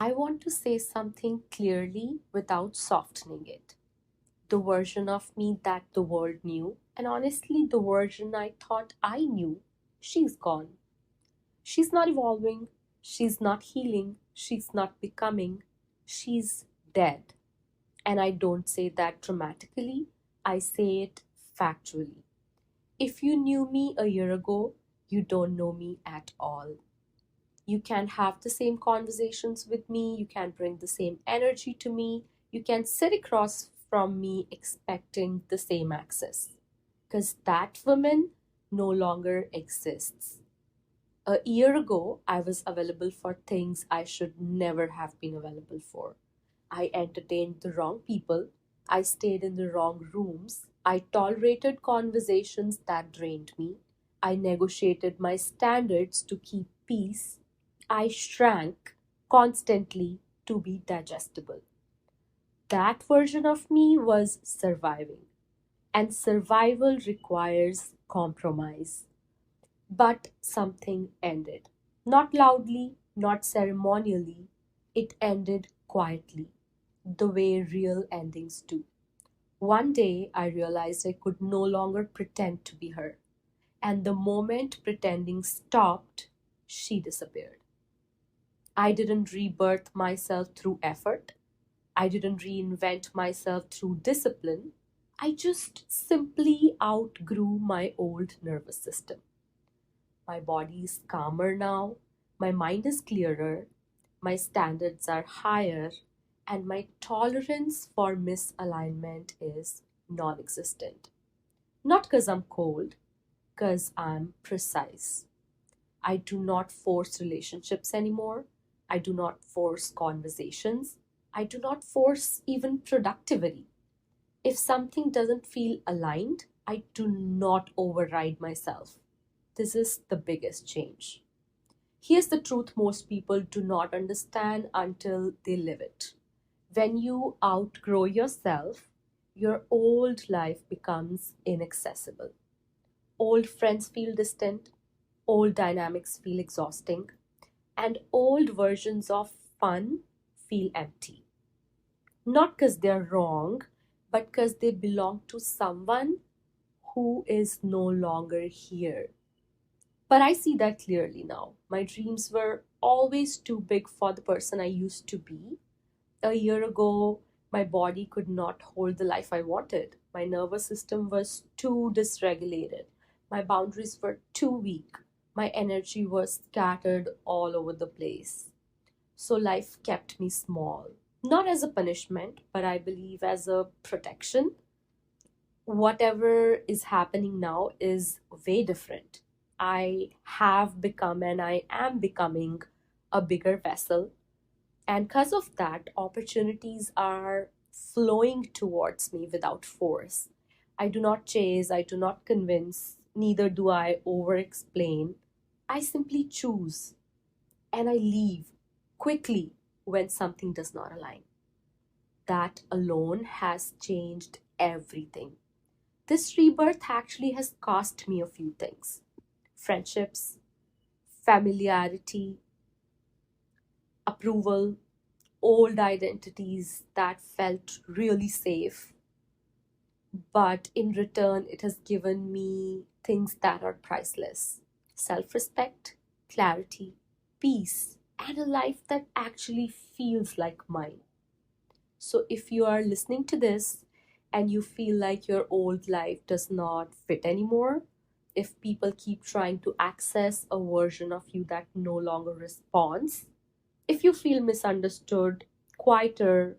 I want to say something clearly without softening it. The version of me that the world knew, and honestly, the version I thought I knew, she's gone. She's not evolving, she's not healing, she's not becoming, she's dead. And I don't say that dramatically, I say it factually. If you knew me a year ago, you don't know me at all. You can have the same conversations with me, you can bring the same energy to me, you can sit across from me expecting the same access. Because that woman no longer exists. A year ago, I was available for things I should never have been available for. I entertained the wrong people. I stayed in the wrong rooms. I tolerated conversations that drained me. I negotiated my standards to keep peace. I shrank constantly to be digestible. That version of me was surviving, and survival requires compromise. But something ended. Not loudly, not ceremonially, it ended quietly, the way real endings do. One day I realized I could no longer pretend to be her, and the moment pretending stopped, she disappeared. I didn't rebirth myself through effort, I didn't reinvent myself through discipline. I just simply outgrew my old nervous system. My body is calmer now, my mind is clearer, my standards are higher, and my tolerance for misalignment is non existent. Not because I'm cold, because I'm precise. I do not force relationships anymore. I do not force conversations. I do not force even productivity. If something doesn't feel aligned, I do not override myself. This is the biggest change. Here's the truth most people do not understand until they live it. When you outgrow yourself, your old life becomes inaccessible. Old friends feel distant, old dynamics feel exhausting, and old versions of fun feel empty. Not because they're wrong, but because they belong to someone who is no longer here. But I see that clearly now. My dreams were always too big for the person I used to be. A year ago, my body could not hold the life I wanted. My nervous system was too dysregulated. My boundaries were too weak. My energy was scattered all over the place. So life kept me small. Not as a punishment, but I believe as a protection. Whatever is happening now is way different. I have become and I am becoming a bigger vessel. And because of that, opportunities are flowing towards me without force. I do not chase, I do not convince, neither do I over explain. I simply choose and I leave quickly when something does not align. That alone has changed everything. This rebirth actually has cost me a few things: friendships, familiarity, approval, old identities that felt really safe. But in return, it has given me things that are priceless: self respect, clarity, peace, and a life that actually feels like mine. So if you are listening to this and you feel like your old life does not fit anymore, if people keep trying to access a version of you that no longer responds, if you feel misunderstood, quieter,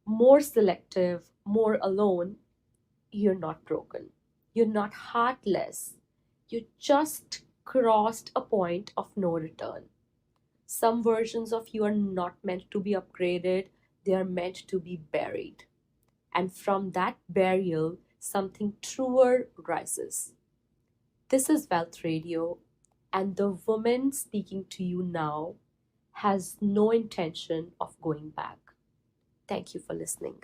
more selective, more alone, you're not broken. You're not heartless. You just crossed a point of no return. Some versions of you are not meant to be upgraded, they are meant to be buried. And from that burial, something truer rises. This is Wealth Radio, and the woman speaking to you now has no intention of going back. Thank you for listening.